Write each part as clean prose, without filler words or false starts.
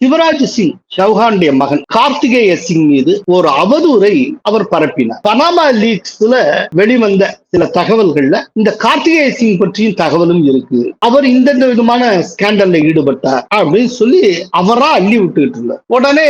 சிவராஜ் சிங் சௌஹானுடைய மகன் கார்த்திகேய சிங் மீது ஒரு அவதூறை அவர் பரப்பினார். பனாமா லீக்ஸ்ல வெளிவந்த சில தகவல்கள்ல இந்த கார்த்திகேய சிங் பற்றியும் தகவலும் இருக்கு. அவர் இந்த விதமான ஸ்கேண்டல்ல ஈடுபட்டார் அப்படின்னு சொல்லி அவரா அள்ளி விட்டுக்கிட்டு இருந்தார். உடனே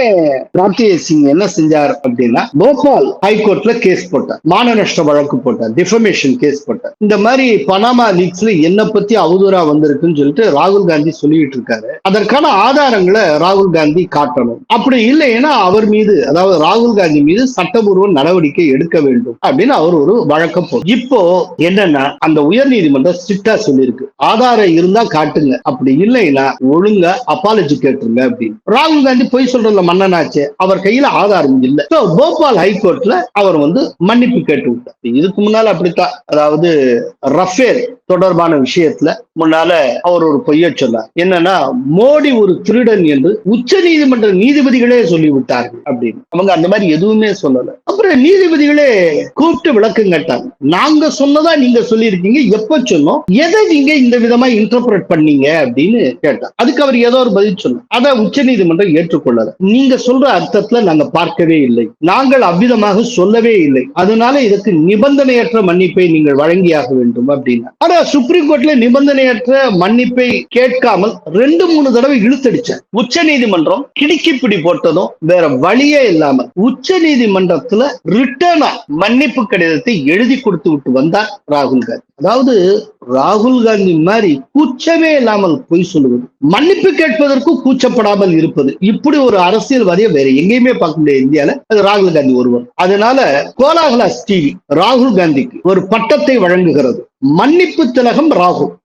கார்த்திகேய சிங் என்ன செஞ்சார் அப்படின்னா, போபால் ஹைகோர்ட்ல கேஸ் போட்டார், மான நஷ்ட வழக்கு போட்டார், டிஃபமேஷன் கேஸ் போட்டார். இந்த மாதிரி பனாமா லீக்ஸ்ல என்ன பத்தி அவதூறா வந்திருக்குன்னு சொல்லிட்டு ராகுல் காந்தி சொல்லிட்டு இருக்காரு. அதற்கான ஆதாரங்களை ராகுல் காந்தி காட்டணும். அப்படி இல்லைன்னா அவர் மீது, அதாவது ராகுல் காந்தி மீது சட்டபூர்வ நடவடிக்கை எடுக்க வேண்டும் அப்படின்னு அவர் ஒரு வழக்கம் போடும். இப்போ என்னன்னா, அந்த உயர் நீதிமன்றம் ஸ்ட்ரிக்டா சொல்லியிருக்கு, ஆதாரம் இருந்தா காட்டுங்க, அப்படி இல்லைன்னா ஒழுங்கா அப்பாலஜி கேட்டுருங்க அப்படின்னு. ராகுல் காந்தி பொய் சொல்றதுல மன்னனாச்சு, அவர் கையில ஆதாரம் இல்லை. போபால் ஹைகோர்ட்ல அவர் மன்னிப்பு கேட்டு விட்டார். இதுக்கு முன்னால அப்படித்தான், அதாவது ரஃபேல் தொடர்பான விஷயத்துல முன்னால அவர் ஒரு பொய்ய சொன்னார். என்னன்னா, மோடி ஒரு திருடன் என்று உச்ச நீதிமன்ற நீதிபதிகளே சொல்லிவிட்டார்கள் அப்படின்னு. அவங்க அந்த மாதிரி எதுவுமே சொல்லல. அப்புறம் நீதிபதிகளே கூப்பிட்டு விளக்கம் கேட்டாங்க. நாங்க சொன்னதா நீங்க சொல்லியிருக்கீங்க, எப்ப சொன்னோம், எதை நீங்க இந்த விதமா இன்டர்பிரட் பண்ணீங்க அப்படின்னு கேட்டார். அதுக்கு அவர் ஏதோ ஒரு பதில் சொன்னார். அதை உச்ச நீதிமன்றம் ஏற்றுக்கொள்ளல. நீங்க சொல்ற அர்த்தத்துல நாங்க பார்க்கவே இல்லை, நாங்கள் அவ்விதமாக சொல்லவே இல்லை, அதனால இதற்கு நிபந்தனையற்ற மன்னிப்பை நீங்கள் வழங்கியாக வேண்டும் அப்படின்னா. ஆனா சுப்ரீம் கோர்ட்ல நிபந்தனையற்ற மன்னிப்பை கேட்காமல் 2-3 தடவை இழுத்தடிச்சார். உச்ச நீதிமன்றம் கிடுக்கிப்பிடி போட்டதும் வேற வழியே இல்லாமல் உச்ச நீதிமன்றத்துல ரிட்டர்னா மன்னிப்பு கடிதத்தை எழுதி கொடுத்து விட்டு வந்தார் ராகுல் காந்தி. அதாவது ராகுல் காந்தி மாதிரி கூச்சமே இல்லாமல் பொய் சொல்லுவது, மன்னிப்பு கேட்பதற்கு கூச்சப்படாமல் இருப்பது, இப்படி ஒரு அரசியல்வாதியை வேற எங்கேயுமே பார்க்க முடியாது இந்தியால. அது ராகுல் காந்தி ஒருவர். அதனால கோலாகலாஸ் டிவி ராகுல் காந்திக்கு ஒரு பட்டத்தை வழங்குகிறது, மன்னிப்பு திலகம் ராகுல்.